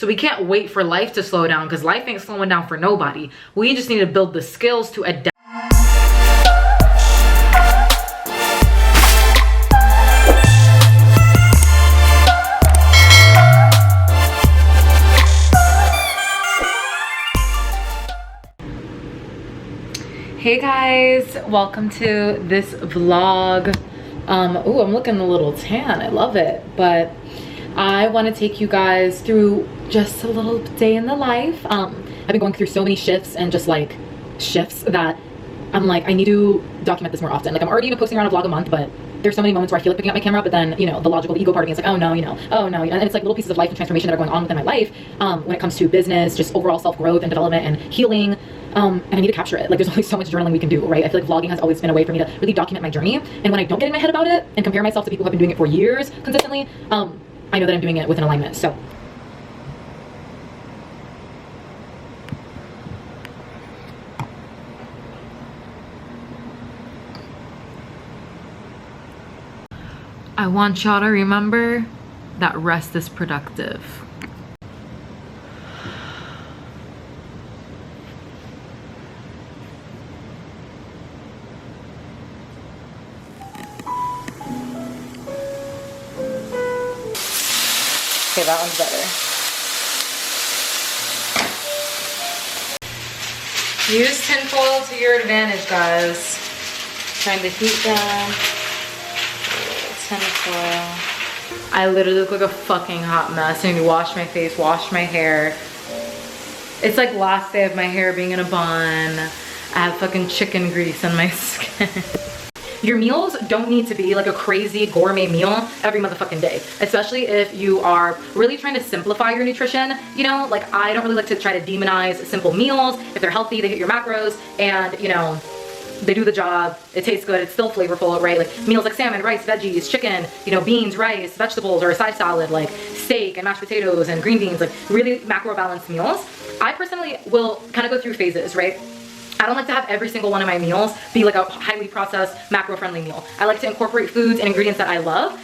So we can't wait for life to slow down because life ain't slowing down for nobody. We just need to build the skills to adapt. Hey guys, welcome to this vlog. Ooh, I'm looking a little tan, I love it. But I want to take you guys through just a little day in the life. I've been going through so many shifts and just like shifts that I'm like, I need to document this more often. Like I'm already posting around a vlog a month, but there's so many moments where I feel like picking up my camera, but then, you know, the logical, the ego part of me is like, oh no, and it's like little pieces of life and transformation that are going on within my life when it comes to business, just overall self-growth and development and healing. And I need to capture it. Like there's only so much journaling we can do, right? I feel like vlogging has always been a way for me to really document my journey. And when I don't get in my head about it and compare myself to people who have been doing it for years consistently, I know that I'm doing it with an alignment. So I want y'all to remember that rest is productive. Okay, that one's better. Use tinfoil to your advantage, guys. Trying to heat them. Tinfoil. I literally look like a fucking hot mess. I need to wash my face, wash my hair. It's like last day of my hair being in a bun. I have fucking chicken grease on my skin. Your meals don't need to be like a crazy gourmet meal every motherfucking day, especially if you are really trying to simplify your nutrition. You know, like I don't really like to try to demonize simple meals. If they're healthy, they hit your macros and, you know, they do the job, it tastes good, it's still flavorful, right? Like meals like salmon, rice, veggies, chicken, you know, beans, rice, vegetables, or a side salad, like steak and mashed potatoes and green beans, like really macro balanced meals. I personally will kind of go through phases, right? I don't like to have every single one of my meals be like a highly processed, macro-friendly meal. I like to incorporate foods and ingredients that I love,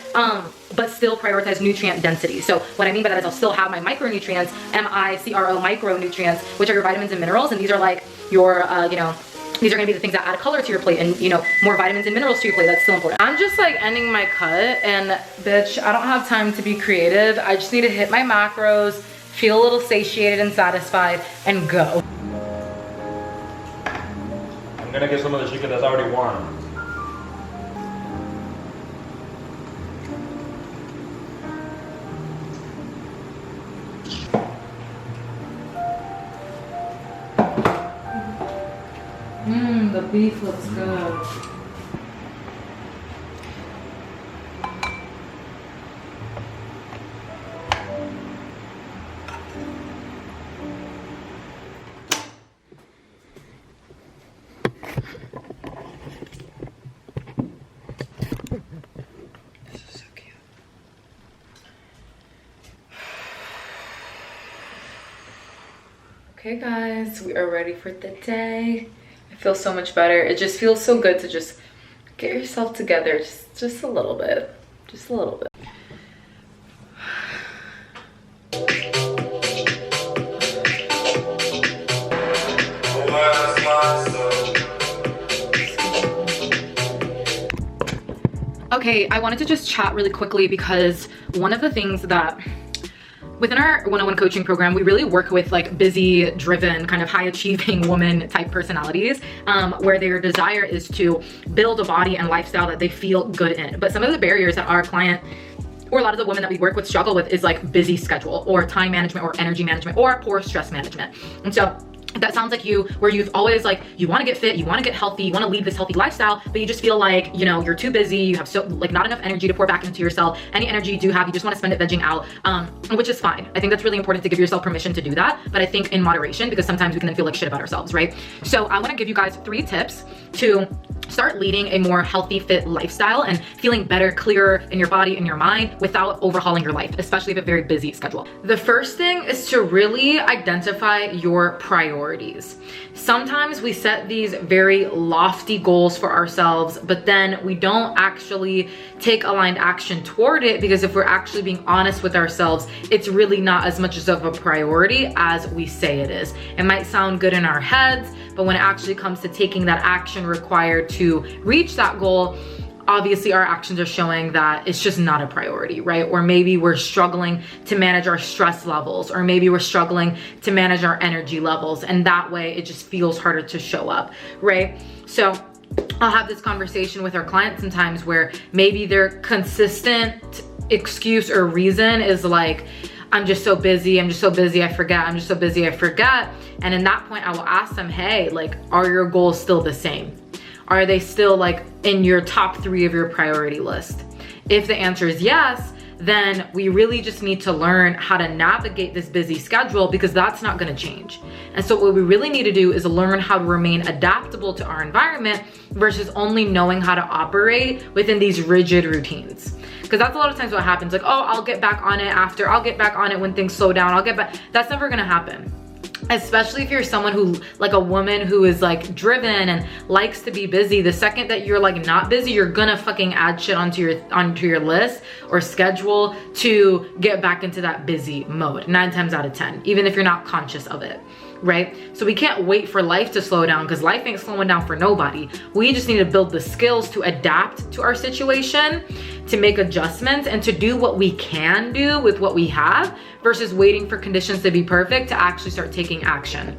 but still prioritize nutrient density. So what I mean by that is I'll still have my micronutrients, M-I-C-R-O, micronutrients, which are your vitamins and minerals, and these are like your, you know, these are gonna be the things that add color to your plate and, you know, more vitamins and minerals to your plate. That's still important. I'm just like ending my cut and bitch, I don't have time to be creative. I just need to hit my macros, feel a little satiated and satisfied, and go. I'm gonna get some of the chicken that's already warm. The beef looks good. Okay guys, we are ready for the day. I feel so much better. It just feels so good to just get yourself together just a little bit. Just a little bit. Okay, I wanted to just chat really quickly because one of the things that within our one-on-one coaching program, we really work with like busy, driven, kind of high-achieving woman type personalities where their desire is to build a body and lifestyle that they feel good in. But some of the barriers that our client or a lot of the women that we work with struggle with is like busy schedule or time management or energy management or poor stress management. And so that sounds like you, where you've always like, you want to get fit, you want to get healthy, you want to lead this healthy lifestyle, but you just feel like, you know, you're too busy, you have so like not enough energy to pour back into yourself. Any energy you do have, you just want to spend it vegging out, which is fine. I think that's really important to give yourself permission to do that, but I think in moderation, because sometimes we can then feel like shit about ourselves, right? So I want to give you guys 3 tips to start leading a more healthy, fit lifestyle and feeling better, clearer in your body and your mind without overhauling your life, especially if you have a very busy schedule. The first thing is to really identify your priorities. Sometimes we set these very lofty goals for ourselves, but then we don't actually take aligned action toward it, because if we're actually being honest with ourselves, it's really not as much of a priority as we say it is. It might sound good in our heads, but when it actually comes to taking that action required to reach that goal, obviously our actions are showing that it's just not a priority, right? Or maybe we're struggling to manage our stress levels, or maybe we're struggling to manage our energy levels, and that way it just feels harder to show up, right? So I'll have this conversation with our clients sometimes where maybe their consistent excuse or reason is like, I'm just so busy, I forget, I'm just so busy, I forget. And in that point, I will ask them, hey, like, are your goals still the same? Are they still like in your top 3 of your priority list? If the answer is yes, then we really just need to learn how to navigate this busy schedule, because that's not gonna change. And so what we really need to do is learn how to remain adaptable to our environment versus only knowing how to operate within these rigid routines. Because that's a lot of times what happens, like, oh, I'll get back on it after, I'll get back on it when things slow down, I'll get back. That's never gonna happen. Especially if you're someone who, like a woman who is like driven and likes to be busy, the second that you're like not busy, you're gonna fucking add shit onto your list or schedule to get back into that busy mode 9 times out of 10, even if you're not conscious of it, right? So we can't wait for life to slow down, because life ain't slowing down for nobody. We just need to build the skills to adapt to our situation, to make adjustments, and to do what we can do with what we have versus waiting for conditions to be perfect to actually start taking action.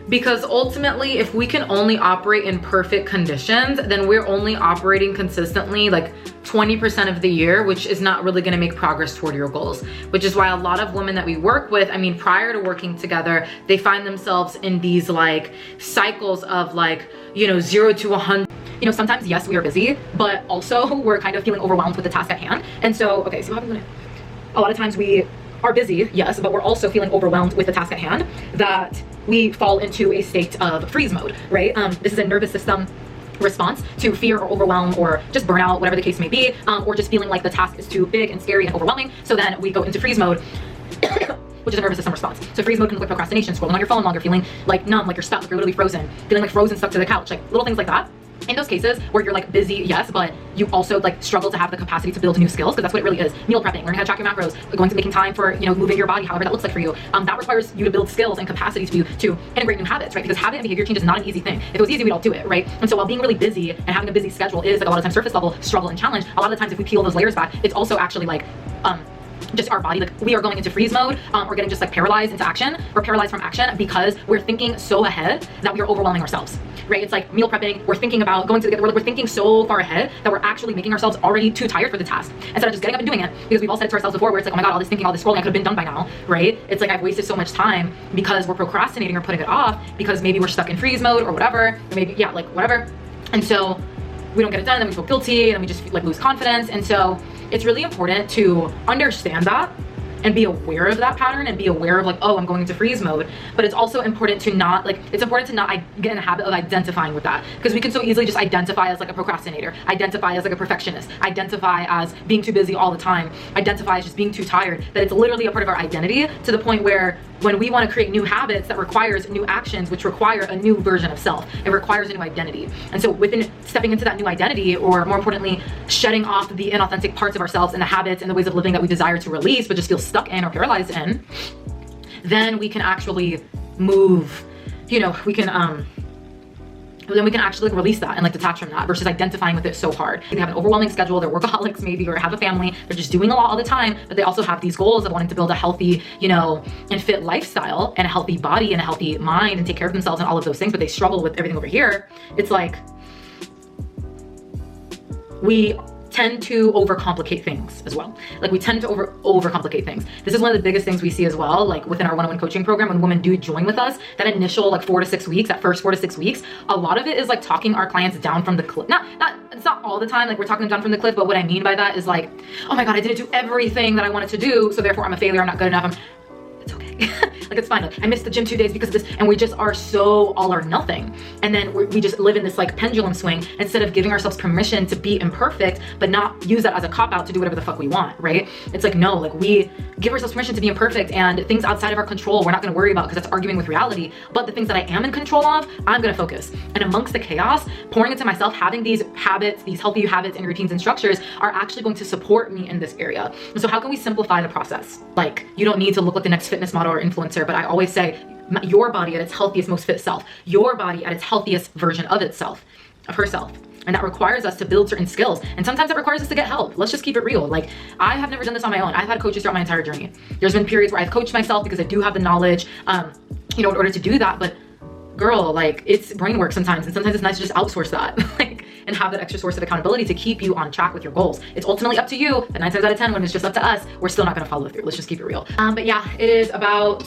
Because ultimately, if we can only operate in perfect conditions, then we're only operating consistently like 20% of the year, which is not really gonna make progress toward your goals. Which is why a lot of women that we work with, I mean, prior to working together, they find themselves in these like cycles of like, you know, 0 to 100. You know, sometimes, yes, we are busy, but also we're kind of feeling overwhelmed with the task at hand. And so, okay, so what happens when a lot of times we are busy, yes, but we're also feeling overwhelmed with the task at hand, that we fall into a state of freeze mode, right? This is a nervous system response to fear or overwhelm or just burnout, whatever the case may be, or just feeling like the task is too big and scary and overwhelming. So then we go into freeze mode, which is a nervous system response. So freeze mode can look like procrastination, scrolling on your phone longer, feeling like numb, like you're stuck, like you're literally frozen, feeling like frozen, stuck to the couch, like little things like that. In those cases where you're like busy, yes, but you also like struggle to have the capacity to build new skills, because that's what it really is. Meal prepping, learning how to track your macros, going to making time for, you know, moving your body, however that looks like for you. That requires you to build skills and capacity to integrate new habits, right? Because habit and behavior change is not an easy thing. If it was easy, we'd all do it, right? And so while being really busy and having a busy schedule is like a lot of times surface level struggle and challenge, a lot of the times if we peel those layers back, it's also actually like, just our body, like we are going into freeze mode, or getting just like paralyzed into action, or paralyzed from action, because we're thinking so ahead that we are overwhelming ourselves, right? It's like meal prepping, we're thinking about going to the, we're thinking so far ahead that we're actually making ourselves already too tired for the task, instead of just getting up and doing it, because we've all said it to ourselves before, where it's like, oh my God, all this thinking, all this scrolling, I could have been done by now, right? It's like I've wasted so much time because we're procrastinating or putting it off, because maybe we're stuck in freeze mode or whatever, or maybe, yeah, like whatever. And so we don't get it done, and then we feel guilty, and then we just like lose confidence. And so it's really important to understand that and be aware of that pattern, and be aware of like, oh, I'm going into freeze mode. But it's also important to not like, it's important to not get in a habit of identifying with that, because we can so easily just identify as like a procrastinator, identify as like a perfectionist, identify as being too busy all the time, identify as just being too tired, that it's literally a part of our identity, to the point where when we want to create new habits, that requires new actions, which require a new version of self. It requires a new identity. And so within stepping into that new identity, or more importantly, shedding off the inauthentic parts of ourselves and the habits and the ways of living that we desire to release, but just feel stuck in or paralyzed in, then we can actually move, you know, we can, then we can actually like release that and like detach from that, versus identifying with it so hard. They have an overwhelming schedule, they're workaholics maybe, or have a family, they're just doing a lot all the time, but they also have these goals of wanting to build a healthy, you know, and fit lifestyle, and a healthy body and a healthy mind, and take care of themselves and all of those things, but they struggle with everything over here. It's like, we tend to overcomplicate things as well. Like we tend to overcomplicate things. This is one of the biggest things we see as well, like within our one-on-one coaching program, when women do join with us, that initial like 4 to 6 weeks, that first 4 to 6 weeks, a lot of it is like talking our clients down from the cliff. It's not all the time, like we're talking them down from the cliff, but what I mean by that is like, oh my God, I didn't do everything that I wanted to do, so therefore I'm a failure, I'm not good enough. It's okay. Like, it's fine. Like, I missed the gym 2 days because of this, and we just are so all or nothing. And then we just live in this like pendulum swing instead of giving ourselves permission to be imperfect, but not use that as a cop out to do whatever the fuck we want, right? It's like, no, like we give ourselves permission to be imperfect, and things outside of our control we're not gonna worry about because that's arguing with reality. But the things that I am in control of, I'm gonna focus. And amongst the chaos, pouring into myself, having these habits, these healthy habits and routines and structures are actually going to support me in this area. And so how can we simplify the process? Like, you don't need to look like the next fitness model or influencer, but I always say your body at its healthiest, most fit self, your body at its healthiest version of itself, of herself. And that requires us to build certain skills. And sometimes that requires us to get help. Let's just keep it real. Like, I have never done this on my own. I've had coaches throughout my entire journey. There's been periods where I've coached myself because I do have the knowledge, in order to do that. But girl, like, it's brain work sometimes. And sometimes it's nice to just outsource that, like, and have that extra source of accountability to keep you on track with your goals. It's ultimately up to you, but 9 times out of 10, when it's just up to us, we're still not gonna follow through. Let's just keep it real. But yeah, it is about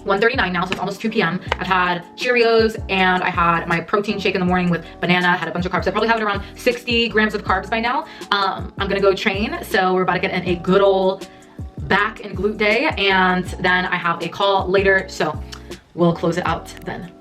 1:39 now, so it's almost 2 p.m. I've had Cheerios and I had my protein shake in the morning with banana, had a bunch of carbs. I probably have it around 60 grams of carbs by now. I'm gonna go train, so we're about to get in a good old back and glute day, and then I have a call later, so we'll close it out then.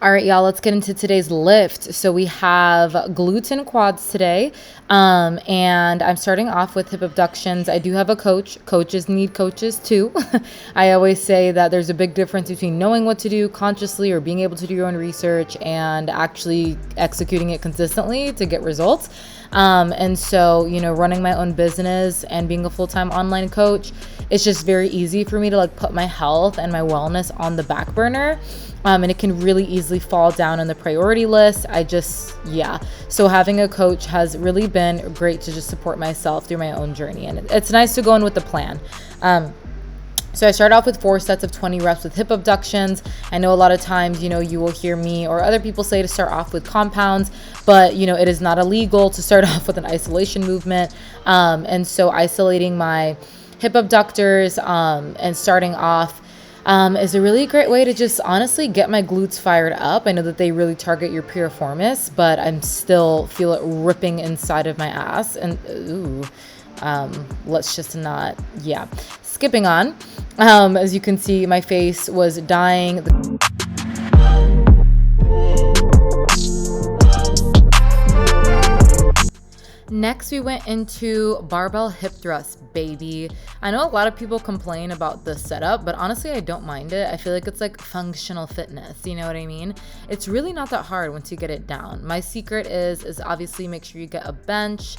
All right, y'all, let's get into today's lift. So we have glutes and quads today. And I'm starting off with hip abductions. I do have a coach. Coaches need coaches too. I always say that there's a big difference between knowing what to do consciously or being able to do your own research and actually executing it consistently to get results. And so, running my own business and being a full-time online coach, it's just very easy for me to like put my health and my wellness on the back burner. And it can really easily fall down on the priority list. So having a coach has really been great to just support myself through my own journey. And it's nice to go in with a plan. So I start off with 4 sets of 20 reps with hip abductions. I know a lot of times, you will hear me or other people say to start off with compounds, but it is not illegal to start off with an isolation movement. And so isolating my hip abductors and starting off is a really great way to just honestly get my glutes fired up. I know that they really target your piriformis, but I'm still feel it ripping inside of my ass. And let's just not, skipping on. As you can see, my face was dying. Next, we went into barbell hip thrusts, baby. I know a lot of people complain about the setup, but honestly, I don't mind it. I feel like it's like functional fitness. You know what I mean? It's really not that hard once you get it down. My secret is obviously make sure you get a bench.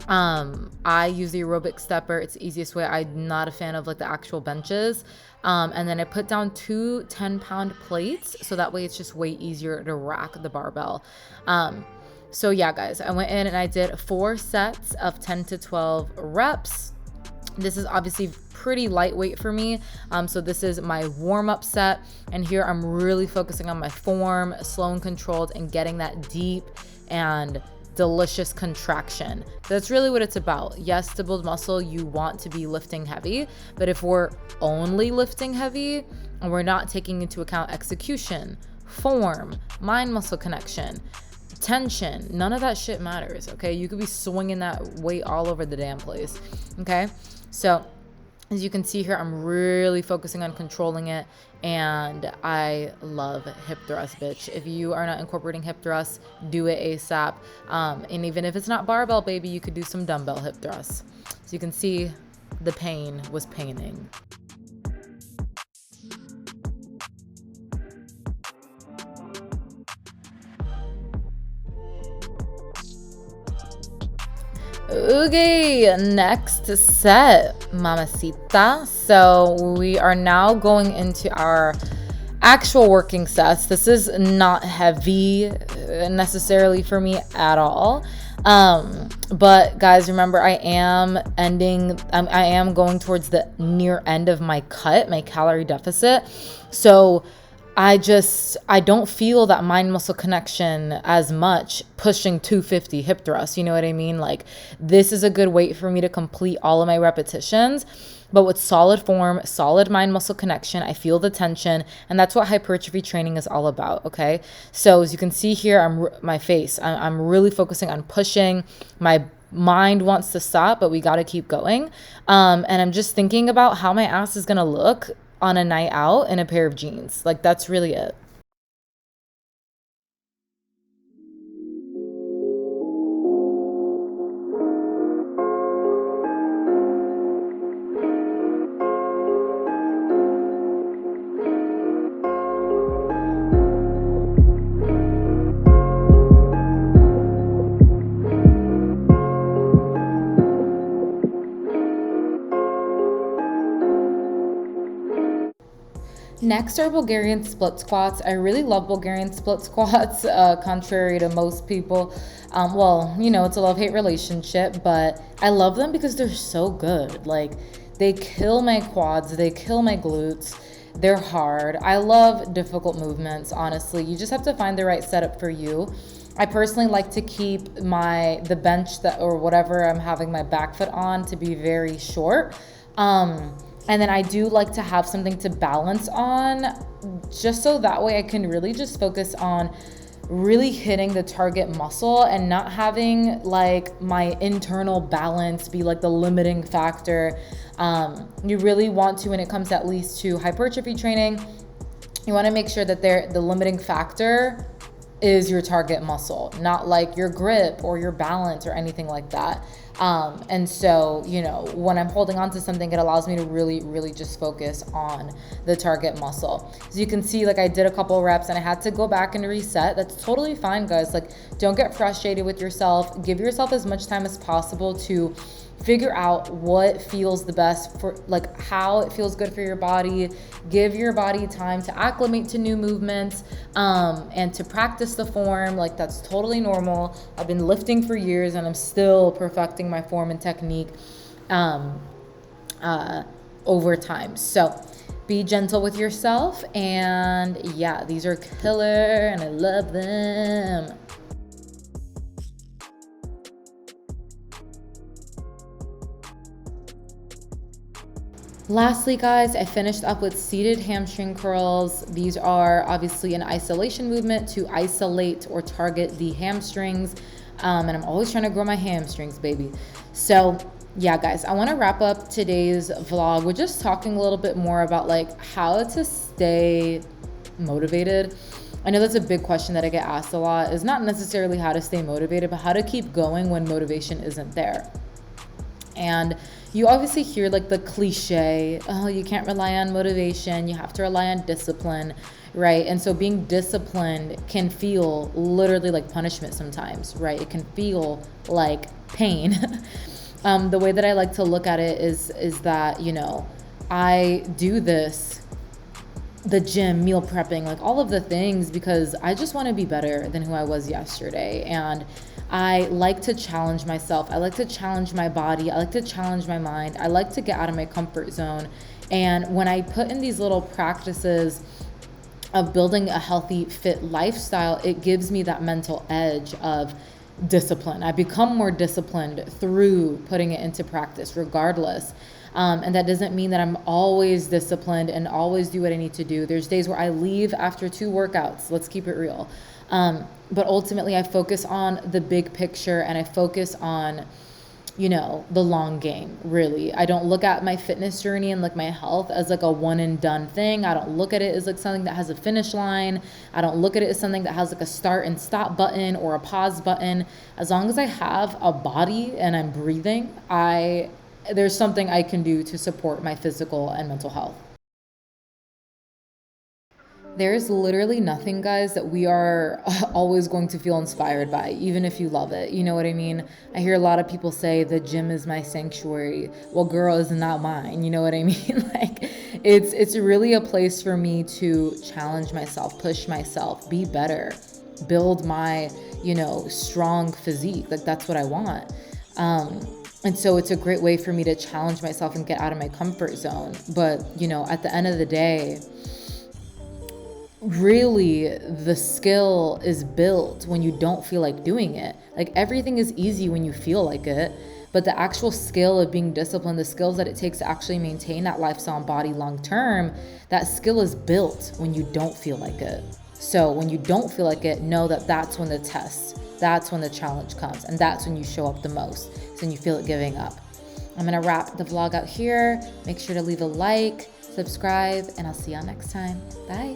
I use the aerobic stepper. It's the easiest way. I'm not a fan of like the actual benches. And then I put down 2 10-pound plates. So that way it's just way easier to rack the barbell. So yeah, guys, I went in and I did 4 sets of 10 to 12 reps. This is obviously pretty lightweight for me. So this is my warm-up set. And here I'm really focusing on my form, slow and controlled, and getting that deep and delicious contraction. That's really what it's about. Yes, to build muscle, you want to be lifting heavy. But if we're only lifting heavy and we're not taking into account execution, form, mind-muscle connection, tension, none of that shit matters, okay? You could be swinging that weight all over the damn place, okay? So as you can see here, I'm really focusing on controlling it, and I love hip thrust, bitch. If you are not incorporating hip thrusts, do it ASAP. And even if it's not barbell, baby, you could do some dumbbell hip thrusts. So you can see the pain was paining. Okay, next set, mamacita. So we are now going into our actual working sets. This is not heavy necessarily for me at all. But guys, remember, I am going towards the near end of my cut, my calorie deficit. So I don't feel that mind muscle connection as much pushing 250 hip thrusts. You know what I mean? Like, this is a good weight for me to complete all of my repetitions. but with solid form, solid mind muscle connection. I feel the tension, and that's what hypertrophy training is all about. Okay, so as you can see here, I'm really focusing on pushing. My mind wants to stop, but we got to keep going. And I'm just thinking about how my ass is gonna look on a night out in a pair of jeans. Like, that's really it. Next are Bulgarian split squats. I really love Bulgarian split squats, contrary to most people. Well, you know, it's a love-hate relationship, but I love them because they're so good. Like, they kill my quads, they kill my glutes. They're hard. I love difficult movements, honestly. You just have to find the right setup for you. I personally like to keep the bench that or whatever I'm having my back foot on to be very short. And then I do like to have something to balance on, just so that way I can really just focus on really hitting the target muscle and not having like my internal balance be like the limiting factor. You really want to, when it comes at least to hypertrophy training, you want to make sure that the limiting factor is your target muscle, not like your grip or your balance or anything like that. And so, you know, when I'm holding on to something, it allows me to really, really just focus on the target muscle. So you can see, like, I did a couple reps and I had to go back and reset. That's totally fine, guys. Like, don't get frustrated with yourself. Give yourself as much time as possible to figure out what feels the best for, like, how it feels good for your body. Give your body time to acclimate to new movements, and to practice the form. Like, that's totally normal. I've been lifting for years and I'm still perfecting my form and technique over time. So be gentle with yourself, and yeah, these are killer and I love them. Lastly, guys, I finished up with seated hamstring curls. These are obviously an isolation movement to isolate or target the hamstrings. And I'm always trying to grow my hamstrings, baby. So yeah, guys, I want to wrap up today's vlog with just talking a little bit more about like how to stay motivated. I know that's a big question that I get asked a lot, is not necessarily how to stay motivated, but how to keep going when motivation isn't there. And you obviously hear like the cliche, oh, you can't rely on motivation, you have to rely on discipline, right? And so being disciplined can feel literally like punishment sometimes, right? It can feel like pain. The way that I like to look at it is that, you know, I do this, the gym, meal prepping, like all of the things, because I just want to be better than who I was yesterday. And I like to challenge myself. I like to challenge my body. I like to challenge my mind. I like to get out of my comfort zone. And when I put in these little practices of building a healthy, fit lifestyle, it gives me that mental edge of discipline. I become more disciplined through putting it into practice regardless. And that doesn't mean that I'm always disciplined and always do what I need to do. There's days where I leave after 2 workouts. Let's keep it real. But ultimately I focus on the big picture and I focus on, you know, the long game, really. I don't look at my fitness journey and like my health as like a one and done thing. I don't look at it as like something that has a finish line. I don't look at it as something that has like a start and stop button or a pause button. As long as I have a body and I'm breathing, there's something I can do to support my physical and mental health. There's literally nothing, guys, that we are always going to feel inspired by, even if you love it. You know what I mean? I hear a lot of people say the gym is my sanctuary. Well, girl, is not mine. You know what I mean? Like, it's really a place for me to challenge myself, push myself, be better, build my, you know, strong physique. Like, that's what I want. And so it's a great way for me to challenge myself and get out of my comfort zone. But, you know, at the end of the day, really the skill is built when you don't feel like doing it. Like, everything is easy when you feel like it, But the actual skill of being disciplined, the skills that it takes to actually maintain that lifestyle and body long term, that skill is built when you don't feel like it. So when you don't feel like it, know that that's when the test, that's when the challenge comes, and that's when you show up the most. So when you feel it giving up. I'm gonna wrap the vlog out here. Make sure to leave a like, subscribe, and I'll see y'all next time. Bye.